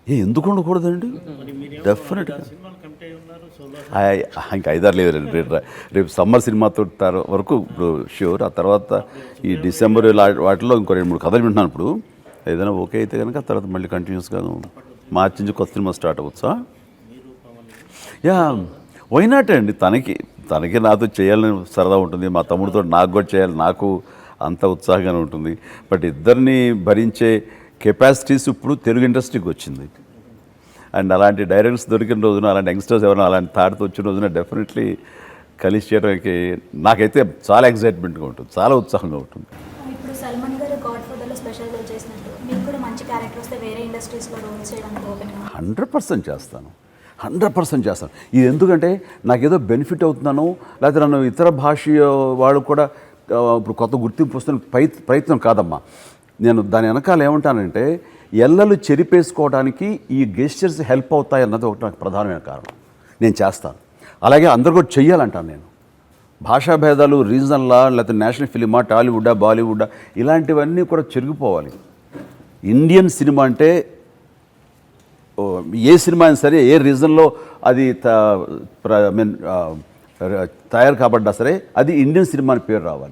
ఎందుకు ఉండకూడదండి? డెఫినెట్గా ఇంకా 5-6 లేదు. రేపు సమ్మర్ సినిమాతో వరకు ఇప్పుడు ష్యూర్. ఆ తర్వాత ఈ డిసెంబర్ వాటిలో ఇంకో 2-3 కథలు వింటున్నాను. ఇప్పుడు ఏదైనా ఓకే అయితే కనుక తర్వాత మళ్ళీ కంటిన్యూస్గాను మార్చి నుంచి కొత్త సినిమా స్టార్ట్ అవ్వచ్చా? యా, వైనాట్ అండి. తనకి నాతో చేయాలని సరదా ఉంటుంది, మా తమ్ముడితో నాకు కూడా చేయాలి, నాకు అంత ఉత్సాహంగానే ఉంటుంది. బట్ ఇద్దరిని భరించే కెపాసిటీస్ ఇప్పుడు తెలుగు ఇండస్ట్రీకి వచ్చింది. అండ్ అలాంటి డైరెక్టర్స్ దొరికిన రోజున, అలాంటి యంగ్స్టర్స్ ఎవరైనా అలాంటి థాట్తో వచ్చిన రోజున డెఫినెట్లీ కలిసి చేయడానికి నాకైతే చాలా ఎక్సైట్మెంట్గా ఉంటుంది, చాలా ఉత్సాహంగా ఉంటుంది. ఇప్పుడు సల్మాన్ గారు గాడ్ ఫాదర్లో స్పెషల్ రోల్ చేసినట్టు మీకు కూడా మంచి క్యారెక్టర్ వస్తే వేరే ఇండస్ట్రీస్లో రోల్ చేయడానికి ఓపెన్ 100% చేస్తాను. 100% చేస్తాను. ఇది ఎందుకంటే నాకేదో బెనిఫిట్ అవుతున్నాను, లేకపోతే నన్ను ఇతర భాష వాళ్ళు కూడా ఇప్పుడు కొత్త గుర్తింపు వస్తున్న ప్రయత్నం కాదమ్మా. నేను దాని వెనకాల ఏమంటానంటే ఎల్లలు చెరిపేసుకోవడానికి ఈ గెస్చర్స్ హెల్ప్ అవుతాయి అన్నది ఒకటి నాకు ప్రధానమైన కారణం. నేను చేస్తాను. అలాగే అందరు కూడా చెయ్యాలంటాను నేను. భాషా భేదాలు, రీజనల్లా, లేకపోతే నేషనల్ ఫిలిమా, టాలీవుడ్డా, బాలీవుడ్డా, ఇలాంటివన్నీ కూడా చెరిగిపోవాలి. ఇండియన్ సినిమా అంటే ఏ సినిమా అయినా సరే, ఏ రీజన్లో అది తయారు కాబడ్డా సరే, అది ఇండియన్ సినిమా అని పేరు రావాలి.